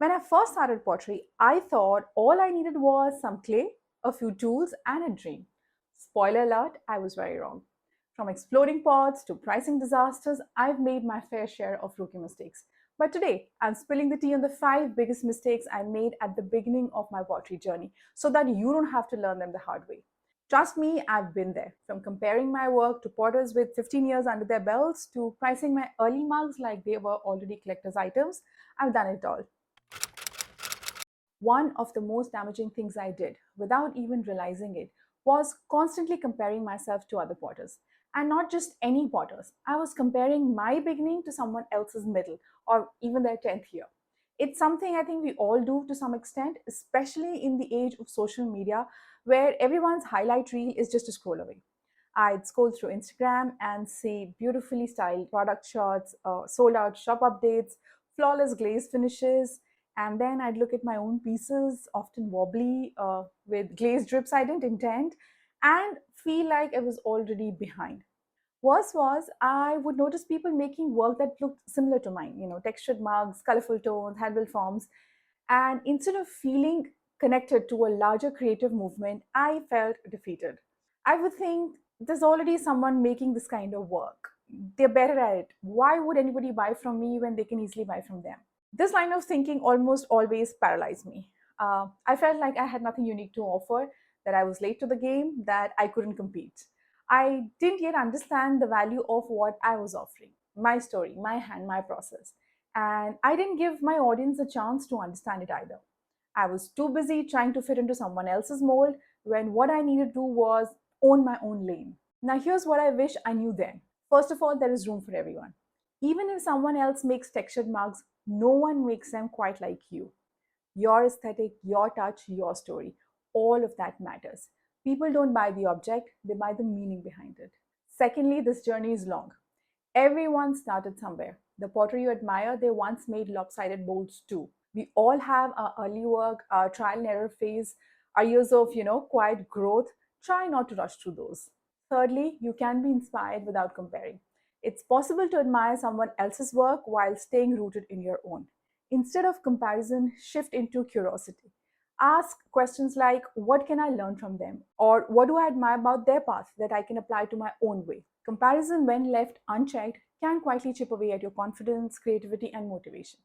When I first started pottery, I thought all I needed was some clay, a few tools, and a dream. Spoiler alert, I was very wrong. From exploding pots to pricing disasters, I've made my fair share of rookie mistakes. But today, I'm spilling the tea on the 5 biggest mistakes I made at the beginning of my pottery journey so that you don't have to learn them the hard way. Trust me, I've been there. From comparing my work to potters with 15 years under their belts to pricing my early mugs like they were already collector's items, I've done it all. One of the most damaging things I did, without even realizing it, was constantly comparing myself to other potters. And not just any potters. I was comparing my beginning to someone else's middle or even their 10th year. It's something I think we all do to some extent, especially in the age of social media where everyone's highlight reel is just a scroll away. I'd scroll through Instagram and see beautifully styled product shots, sold out shop updates, flawless glaze finishes, and then I'd look at my own pieces, often wobbly, with glaze drips I didn't intend, and feel like I was already behind. Worse was, I would notice people making work that looked similar to mine, textured mugs, colorful tones, handle forms. And instead of feeling connected to a larger creative movement, I felt defeated. I would think there's already someone making this kind of work. They're better at it. Why would anybody buy from me when they can easily buy from them? This line of thinking almost always paralyzed me. I felt like I had nothing unique to offer, that I was late to the game, that I couldn't compete. I didn't yet understand the value of what I was offering, my story, my hand, my process. And I didn't give my audience a chance to understand it either. I was too busy trying to fit into someone else's mold when what I needed to do was own my own lane. Now, here's what I wish I knew then. First of all, there is room for everyone. Even if someone else makes textured mugs, no one makes them quite like you. Your aesthetic, your touch, your story, all of that matters. People don't buy the object, they buy the meaning behind it. Secondly, this journey is long. Everyone started somewhere. The pottery you admire, they once made lopsided bowls too. We all have our early work, our trial and error phase, our years of, quiet growth. Try not to rush through those. Thirdly, you can be inspired without comparing. It's possible to admire someone else's work while staying rooted in your own. Instead of comparison, shift into curiosity. Ask questions like, what can I learn from them? Or what do I admire about their path that I can apply to my own way? Comparison, when left unchecked, can quietly chip away at your confidence, creativity, and motivation.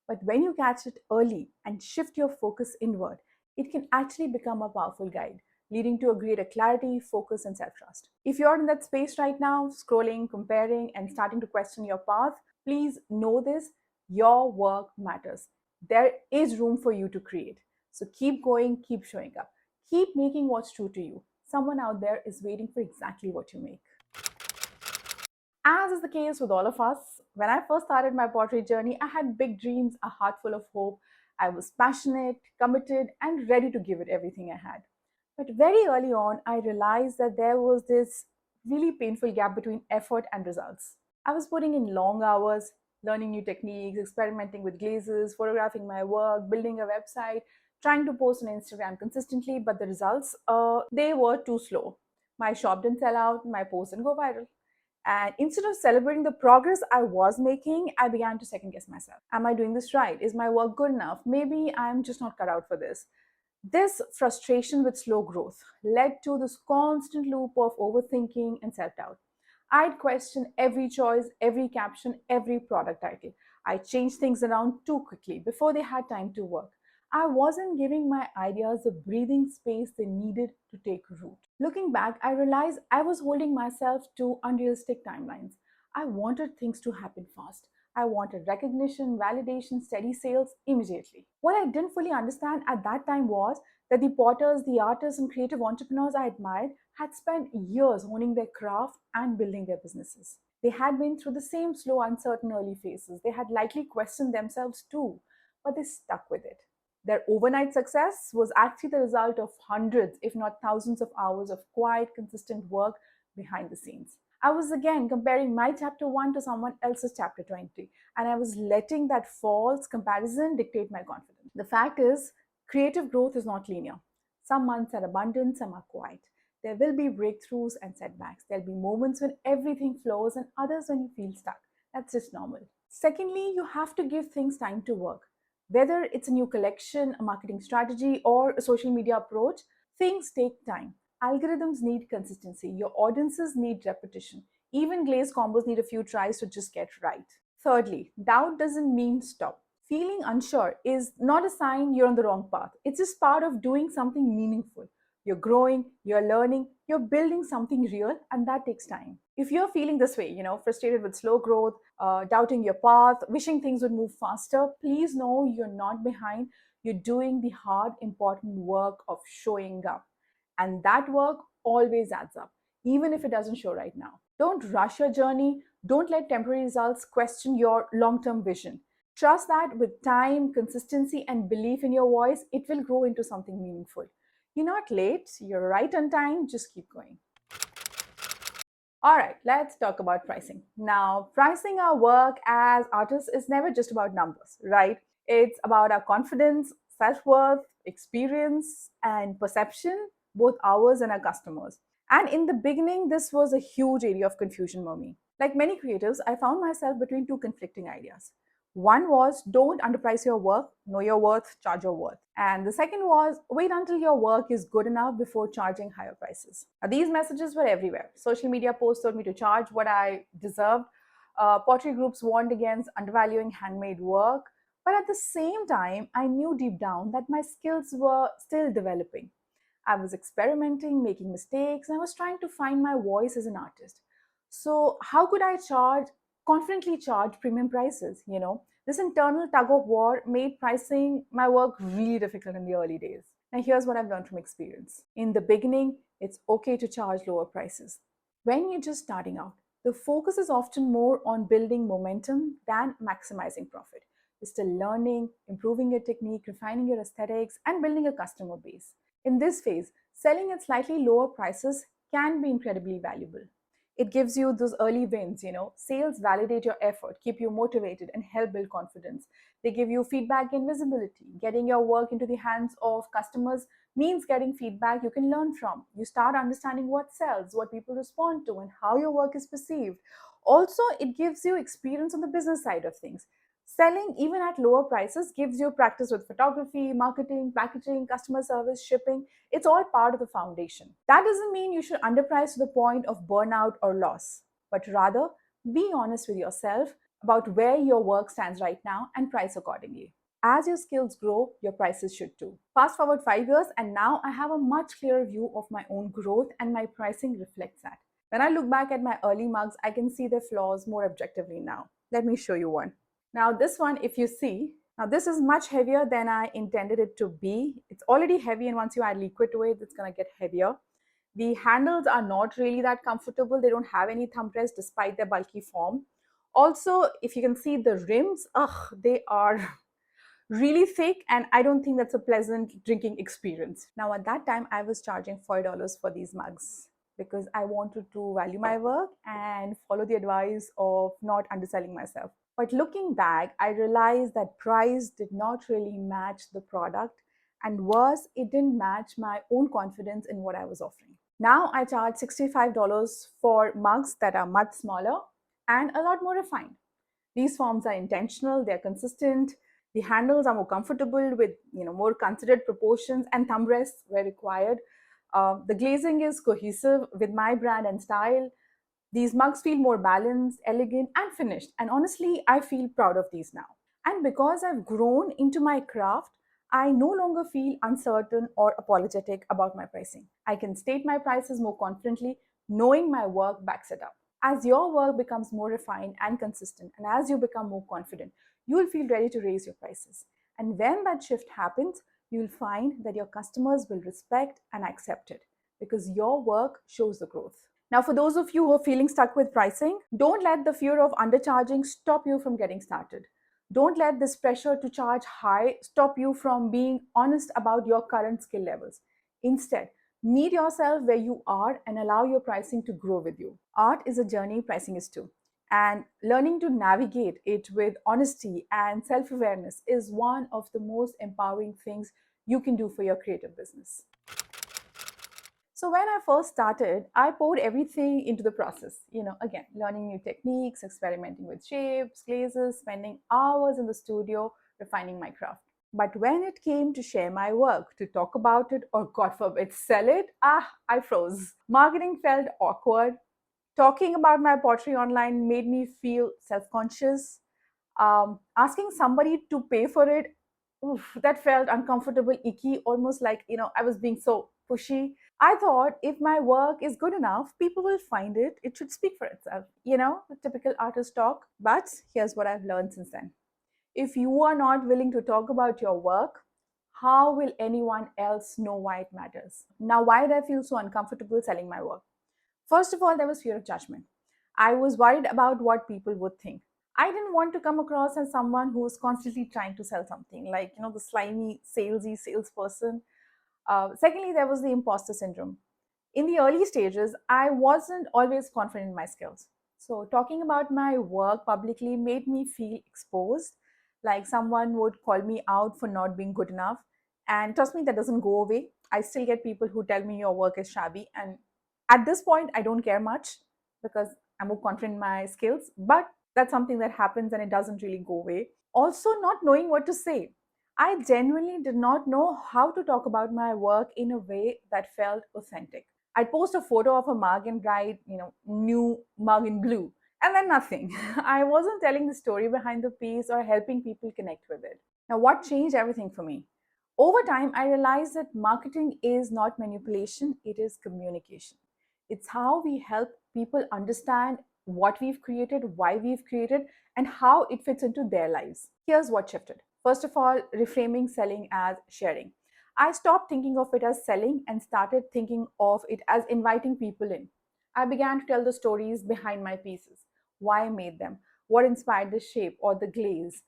But when you catch it early and shift your focus inward, it can actually become a powerful guide, leading to a greater clarity, focus, and self trust. If you're in that space right now, scrolling, comparing, and starting to question your path, please know this: your work matters. There is room for you to create. So keep going, keep showing up, keep making what's true to you. Someone out there is waiting for exactly what you make. As is the case with all of us, when I first started my pottery journey, I had big dreams, a heart full of hope. I was passionate, committed, and ready to give it everything I had. But very early on, I realized that there was this really painful gap between effort and results. I was putting in long hours, learning new techniques, experimenting with glazes, photographing my work, building a website, trying to post on Instagram consistently, but the results, they were too slow. My shop didn't sell out, my post didn't go viral. And instead of celebrating the progress I was making, I began to second guess myself. Am I doing this right? Is my work good enough? Maybe I'm just not cut out for this. This frustration with slow growth led to this constant loop of overthinking and self doubt. I'd question every choice, every caption, every product title. I changed things around too quickly before they had time to work. I wasn't giving my ideas the breathing space they needed to take root. Looking back, I realized I was holding myself to unrealistic timelines. I wanted things to happen fast. I wanted recognition, validation, steady sales immediately. What I didn't fully understand at that time was that the potters, the artists, and creative entrepreneurs I admired had spent years honing their craft and building their businesses. They had been through the same slow, uncertain early phases. They had likely questioned themselves too, but they stuck with it. Their overnight success was actually the result of hundreds, if not thousands, of hours of quiet, consistent work behind the scenes. I was again comparing my chapter 1 to someone else's chapter 20, and I was letting that false comparison dictate my confidence. The fact is, creative growth is not linear. Some months are abundant, some are quiet. There will be breakthroughs and setbacks. There'll be moments when everything flows and others when you feel stuck. That's just normal. Secondly, you have to give things time to work. Whether it's a new collection, a marketing strategy, or a social media approach, things take time. Algorithms need consistency. Your audiences need repetition. Even glazed combos need a few tries to just get right. Thirdly, doubt doesn't mean stop. Feeling unsure is not a sign you're on the wrong path. It's just part of doing something meaningful. You're growing, you're learning, you're building something real, and that takes time. If you're feeling this way, frustrated with slow growth, doubting your path, wishing things would move faster, please know you're not behind. You're doing the hard, important work of showing up. And that work always adds up, even if it doesn't show right now. Don't rush your journey. Don't let temporary results question your long term vision. Trust that with time, consistency, and belief in your voice, it will grow into something meaningful. You're not late, you're right on time, just keep going. All right, let's talk about pricing. Now, pricing our work as artists is never just about numbers, right? It's about our confidence, self worth, experience, and perception, both ours and our customers. And in the beginning, this was a huge area of confusion for me. Like many creatives, I found myself between two conflicting ideas. One was don't underprice your work, know your worth, charge your worth. And the second was wait until your work is good enough before charging higher prices. Now, these messages were everywhere. Social media posts told me to charge what I deserved. Pottery groups warned against undervaluing handmade work. But at the same time, I knew deep down that my skills were still developing. I was experimenting, making mistakes, and I was trying to find my voice as an artist. So, how could I confidently charge premium prices? This internal tug of war made pricing my work really difficult in the early days. Now, here's what I've learned from experience. In the beginning, it's okay to charge lower prices. When you're just starting out, the focus is often more on building momentum than maximizing profit. You're still learning, improving your technique, refining your aesthetics, and building a customer base. In this phase, selling at slightly lower prices can be incredibly valuable. It gives you those early wins. Sales validate your effort, keep you motivated, and help build confidence. They give you feedback and visibility. Getting your work into the hands of customers means getting feedback you can learn from. You start understanding what sells, what people respond to, and how your work is perceived. Also, it gives you experience on the business side of things. Selling, even at lower prices, gives you practice with photography, marketing, packaging, customer service, shipping. It's all part of the foundation. That doesn't mean you should underprice to the point of burnout or loss, but rather be honest with yourself about where your work stands right now and price accordingly. As your skills grow, your prices should too. Fast forward 5 years, and now I have a much clearer view of my own growth, and my pricing reflects that. When I look back at my early mugs, I can see their flaws more objectively now. Let me show you one. Now, this one, if you see, now this is much heavier than I intended it to be. It's already heavy, and once you add liquid to it, it's going to get heavier. The handles are not really that comfortable. They don't have any thumb rest despite their bulky form. Also, if you can see the rims, they are really thick, and I don't think that's a pleasant drinking experience. Now, at that time, I was charging $4 for these mugs because I wanted to value my work and follow the advice of not underselling myself. But looking back, I realized that price did not really match the product, and worse, it didn't match my own confidence in what I was offering. Now I charge $65 for mugs that are much smaller and a lot more refined. These forms are intentional, they're consistent, the handles are more comfortable with more considered proportions, and thumb rests where required. The glazing is cohesive with my brand and style. These mugs feel more balanced, elegant, and finished. And honestly, I feel proud of these now. And because I've grown into my craft, I no longer feel uncertain or apologetic about my pricing. I can state my prices more confidently, knowing my work backs it up. As your work becomes more refined and consistent, and as you become more confident, you'll feel ready to raise your prices. And when that shift happens, you'll find that your customers will respect and accept it because your work shows the growth. Now, for those of you who are feeling stuck with pricing, don't let the fear of undercharging stop you from getting started. Don't let this pressure to charge high stop you from being honest about your current skill levels. Instead, meet yourself where you are and allow your pricing to grow with you. Art is a journey, pricing is too. And learning to navigate it with honesty and self awareness is one of the most empowering things you can do for your creative business. So when I first started, I poured everything into the process. Again, learning new techniques, experimenting with shapes, glazes, spending hours in the studio, refining my craft. But when it came to share my work, to talk about it, or God forbid, sell it, I froze. Marketing felt awkward. Talking about my pottery online made me feel self conscious. Asking somebody to pay for it, oof, that felt uncomfortable, icky, almost like, I was being so pushy. I thought if my work is good enough, people will find it. It should speak for itself. The typical artist talk. But here's what I've learned since then. If you are not willing to talk about your work, how will anyone else know why it matters? Now, why did I feel so uncomfortable selling my work? First of all, there was fear of judgment. I was worried about what people would think. I didn't want to come across as someone who was constantly trying to sell something, like, the slimy, salesy salesperson. Secondly, there was the imposter syndrome. In the early stages, I wasn't always confident in my skills. So, talking about my work publicly made me feel exposed, like someone would call me out for not being good enough. And trust me, that doesn't go away. I still get people who tell me your work is shabby. And at this point, I don't care much because I'm more confident in my skills. But that's something that happens and it doesn't really go away. Also, not knowing what to say. I genuinely did not know how to talk about my work in a way that felt authentic. I'd post a photo of a mug in bright, new mug in blue, and then nothing. I wasn't telling the story behind the piece or helping people connect with it. Now, what changed everything for me? Over time, I realized that marketing is not manipulation, it is communication. It's how we help people understand what we've created, why we've created, and how it fits into their lives. Here's what shifted. First of all, reframing selling as sharing. I stopped thinking of it as selling and started thinking of it as inviting people in. I began to tell the stories behind my pieces, why I made them, what inspired the shape or the glaze,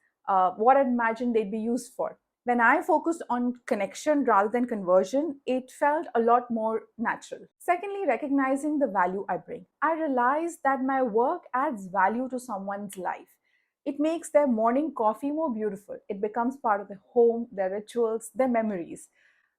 what I imagined they'd be used for. When I focused on connection rather than conversion, it felt a lot more natural. Secondly, recognizing the value I bring. I realized that my work adds value to someone's life. It makes their morning coffee more beautiful. It becomes part of their home, their rituals, their memories.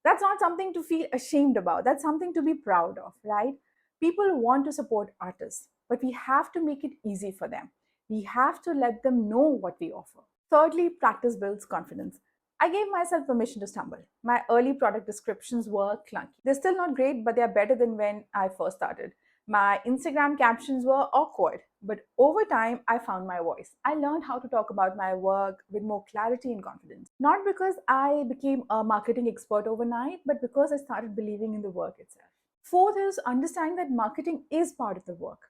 That's not something to feel ashamed about. That's something to be proud of, right? People want to support artists, but we have to make it easy for them. We have to let them know what we offer. Thirdly, practice builds confidence. I gave myself permission to stumble. My early product descriptions were clunky. They're still not great, but they're better than when I first started. My Instagram captions were awkward, but over time, I found my voice. I learned how to talk about my work with more clarity and confidence. Not because I became a marketing expert overnight, but because I started believing in the work itself. Fourth is understanding that marketing is part of the work.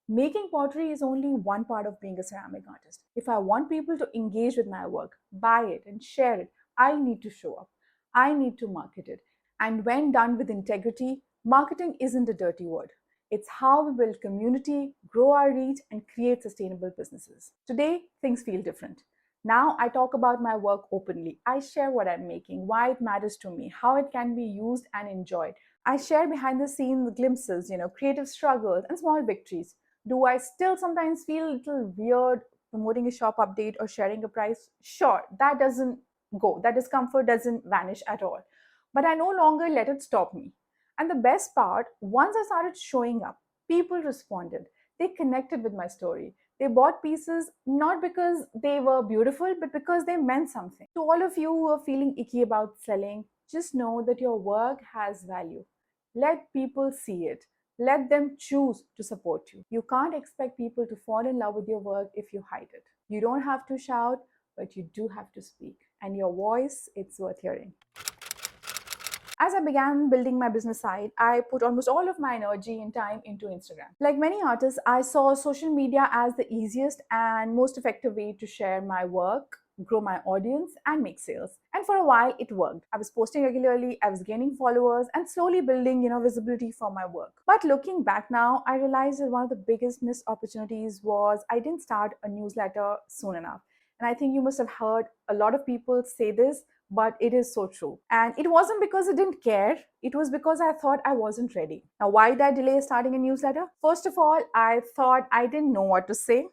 Making pottery is only one part of being a ceramic artist. If I want people to engage with my work, buy it, and share it, I need to show up. I need to market it. And when done with integrity, marketing isn't a dirty word. It's how we build community, grow our reach, and create sustainable businesses. Today, things feel different. Now I talk about my work openly. I share what I'm making, why it matters to me, how it can be used and enjoyed. I share behind the scenes glimpses, creative struggles and small victories. Do I still sometimes feel a little weird promoting a shop update or sharing a price? Sure, that doesn't go. That discomfort doesn't vanish at all. But I no longer let it stop me. And the best part, once I started showing up, people responded. They connected with my story. They bought pieces not because they were beautiful, but because they meant something. To all of you who are feeling icky about selling, just know that your work has value. Let people see it. Let them choose to support you. You can't expect people to fall in love with your work if you hide it. You don't have to shout, but you do have to speak. And your voice, it's worth hearing. As I began building my business site, I put almost all of my energy and time into Instagram. Like many artists, I saw social media as the easiest and most effective way to share my work, grow my audience, and make sales. And for a while, it worked. I was posting regularly, I was gaining followers, and slowly building, visibility for my work. But looking back now, I realized that one of the biggest missed opportunities was I didn't start a newsletter soon enough. And I think you must have heard a lot of people say this, but it is so true. And it wasn't because I didn't care, it was because I thought I wasn't ready. Now, why did I delay starting a newsletter? First of all, I thought I didn't know what to say.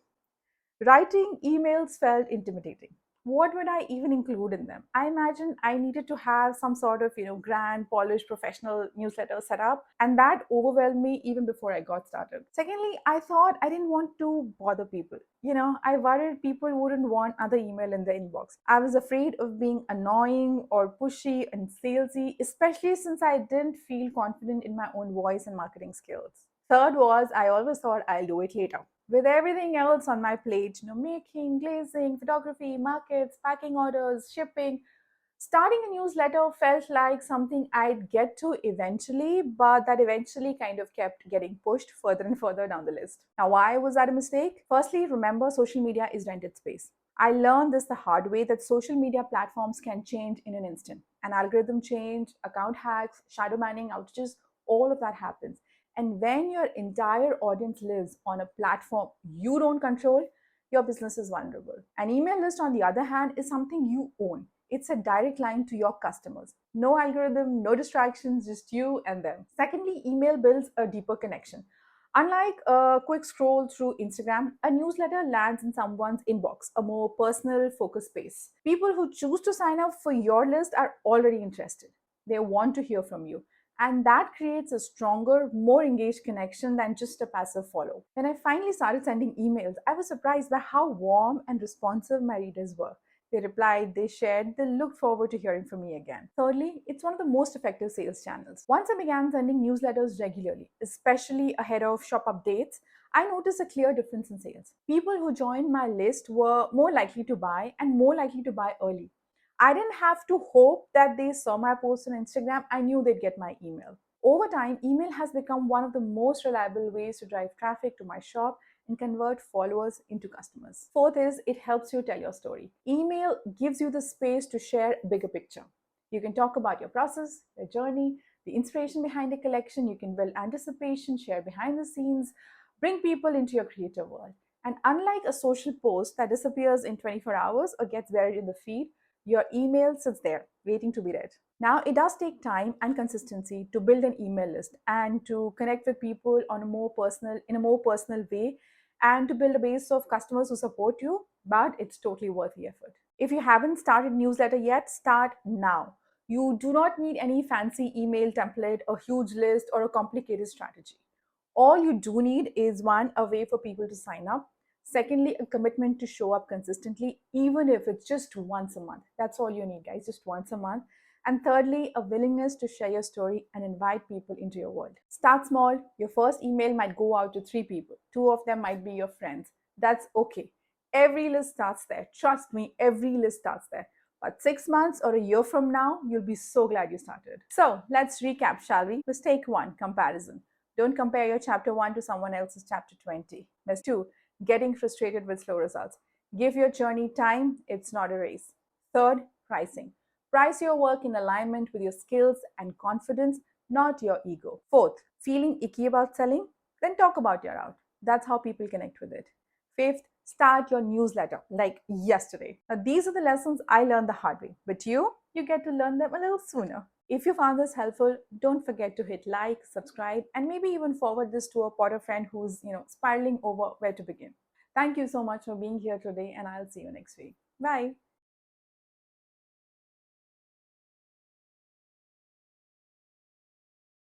Writing emails felt intimidating. what would I even include in them? I imagine I needed to have some sort of, grand, polished, professional newsletter set up, and that overwhelmed me even before I got started. Secondly, I thought I didn't want to bother people. I worried people wouldn't want other email in their inbox. I was afraid of being annoying or pushy and salesy, especially since I didn't feel confident in my own voice and marketing skills. Third was, I always thought I'll do it later. With everything else on my plate, making, glazing, photography, markets, packing orders, shipping, starting a newsletter felt like something I'd get to eventually, but that eventually kind of kept getting pushed further and further down the list. Now, why was that a mistake? Firstly, remember social media is rented space. I learned this the hard way that social media platforms can change in an instant. An algorithm change, account hacks, shadow banning outages, all of that happens. And when your entire audience lives on a platform you don't control, your business is vulnerable. An email list, on the other hand, is something you own. It's a direct line to your customers. No algorithm, no distractions, just you and them. Secondly, email builds a deeper connection. Unlike a quick scroll through Instagram, a newsletter lands in someone's inbox, a more personal, focused space. People who choose to sign up for your list are already interested. They want to hear from you. And that creates a stronger, more engaged connection than just a passive follow. When I finally started sending emails, I was surprised by how warm and responsive my readers were. They replied, they shared, they looked forward to hearing from me again. Thirdly, it's one of the most effective sales channels. Once I began sending newsletters regularly, especially ahead of shop updates, I noticed a clear difference in sales. People who joined my list were more likely to buy and more likely to buy early. I didn't have to hope that they saw my post on Instagram. I knew they'd get my email. Over time, email has become one of the most reliable ways to drive traffic to my shop and convert followers into customers. Fourth is, it helps you tell your story. Email gives you the space to share a bigger picture. You can talk about your process, your journey, the inspiration behind a collection. You can build anticipation, share behind the scenes, bring people into your creative world. And unlike a social post that disappears in 24 hours or gets buried in the feed, your email sits there waiting to be read. Now, it does take time and consistency to build an email list and to connect with people in a more personal way, and to build a base of customers who support you, but it's totally worth the effort. If you haven't started newsletter yet, start now. You do not need any fancy email template, a huge list, or a complicated strategy. All you do need is one, a way for people to sign up. Secondly, a commitment to show up consistently, even if it's just once a month. That's all you need, guys, just once a month. And thirdly, a willingness to share your story and invite people into your world. Start small. Your first email might go out to 3 people. Two of them might be your friends. That's okay. Every list starts there. Trust me, every list starts there. But 6 months or a year from now, you'll be so glad you started. So let's recap, shall we? Mistake one, comparison. Don't compare your chapter 1 to someone else's chapter 20. Mistake 2, getting frustrated with slow results. Give your journey time, it's not a race. Third, pricing. Price your work in alignment with your skills and confidence, not your ego. Fourth, feeling icky about selling? Then talk about your out. That's how people connect with it. Fifth, start your newsletter like yesterday. Now, these are the lessons I learned the hard way, but you get to learn them a little sooner. If you found this helpful, don't forget to hit like, subscribe, and maybe even forward this to a Potter friend who's, spiraling over where to begin. Thank you so much for being here today, and I'll see you next week. Bye.